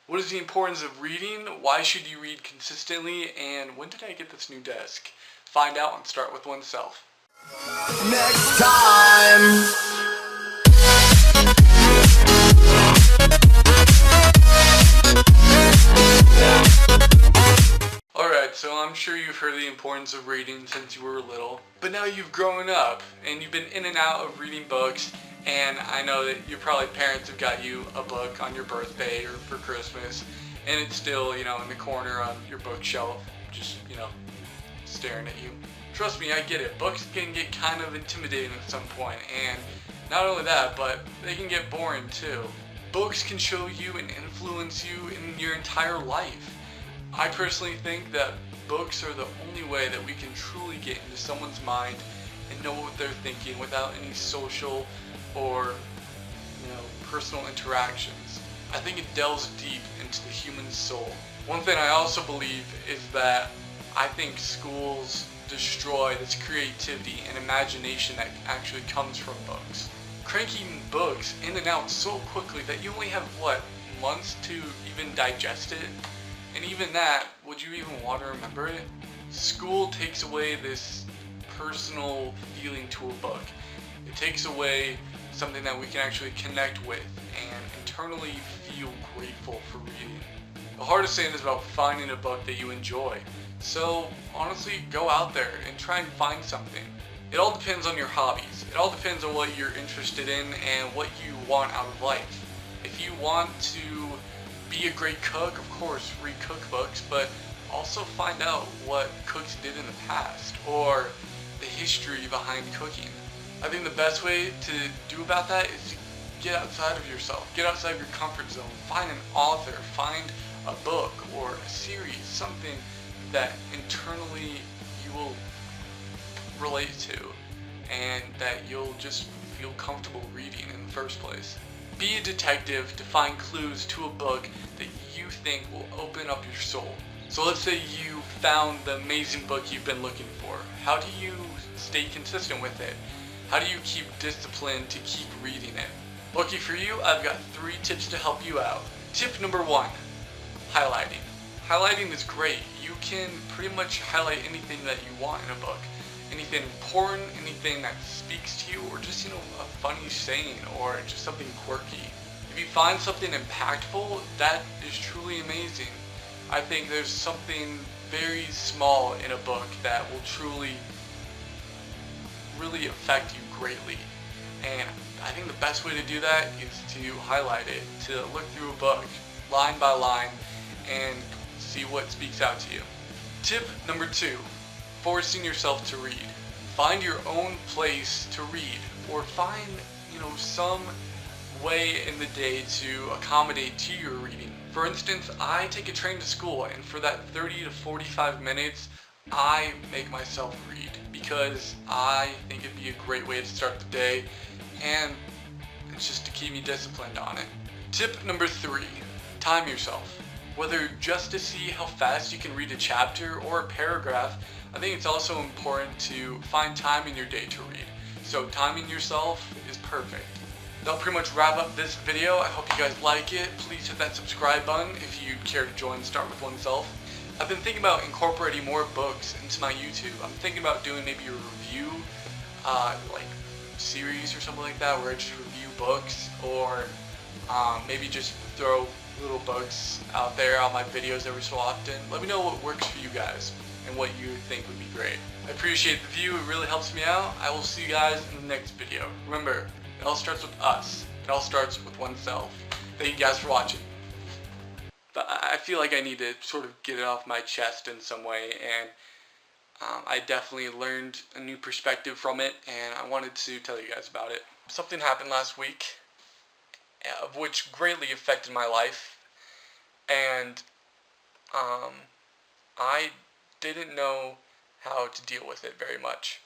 What is the importance of reading? Why should you read consistently? And when did I get this new desk? Find out and start with oneself. Next time. Alright, so I'm sure you've heard the importance of reading since you were little, but now you've grown up and you've been in and out of reading books, and I know that your probably parents have got you a book on your birthday or for Christmas, and it's still, in the corner on your bookshelf, just, staring at you. Trust me, I get it. Books can get kind of intimidating at some point, and not only that, but they can get boring too. Books can show you and influence you in your entire life. I personally think that books are the only way that we can truly get into someone's mind and know what they're thinking without any social or, personal interactions. I think it delves deep into the human soul. One thing I also believe is that I think schools destroy this creativity and imagination that actually comes from books. Cranking books in and out so quickly that you only have, months to even digest it? And even that, would you even want to remember it? School takes away this personal feeling to a book. It takes away something that we can actually connect with and internally feel grateful for reading. The hardest thing is about finding a book that you enjoy. So honestly, go out there and try and find something. It all depends on your hobbies. It all depends on what you're interested in and what you want out of life. If you want to be a great cook, of course, read cookbooks, but also find out what cooks did in the past or the history behind cooking. I think the best way to do about that is to get outside of yourself, get outside of your comfort zone, find an author, find a book or a series, something that internally you will relate to and that you'll just feel comfortable reading in the first place. Be a detective to find clues to a book that you think will open up your soul. So let's say you found the amazing book you've been looking for. How do you stay consistent with it? How do you keep disciplined to keep reading it? Lucky for you, I've got 3 tips to help you out. Tip number 1, highlighting. Highlighting is great. You can pretty much highlight anything that you want in a book. Anything important, anything that speaks to you, or just, a funny saying, or just something quirky. If you find something impactful, that is truly amazing. I think there's something very small in a book that will truly, really affect you greatly. And I think the best way to do that is to highlight it, to look through a book, line by line, and see what speaks out to you. Tip number 2. Forcing yourself to read. Find your own place to read, or find, some way in the day to accommodate to your reading. For instance, I take a train to school, and for that 30 to 45 minutes, I make myself read because I think it'd be a great way to start the day, and it's just to keep me disciplined on it. Tip number 3, time yourself. Whether just to see how fast you can read a chapter or a paragraph, I think it's also important to find time in your day to read. So timing yourself is perfect. That'll pretty much wrap up this video. I hope you guys like it. Please hit that subscribe button if you'd care to join Start With Oneself. I've been thinking about incorporating more books into my YouTube. I'm thinking about doing maybe a review, series or something like that, where I just review books, or maybe just throw little books out there on my videos every so often. Let me know what works for you guys and what you think would be great. I appreciate the view, it really helps me out. I will see you guys in the next video. Remember, it all starts with us. It all starts with oneself. Thank you guys for watching. But I feel like I need to sort of get it off my chest in some way, and I definitely learned a new perspective from it, and I wanted to tell you guys about it. Something happened last week, of which greatly affected my life, and I didn't know how to deal with it very much.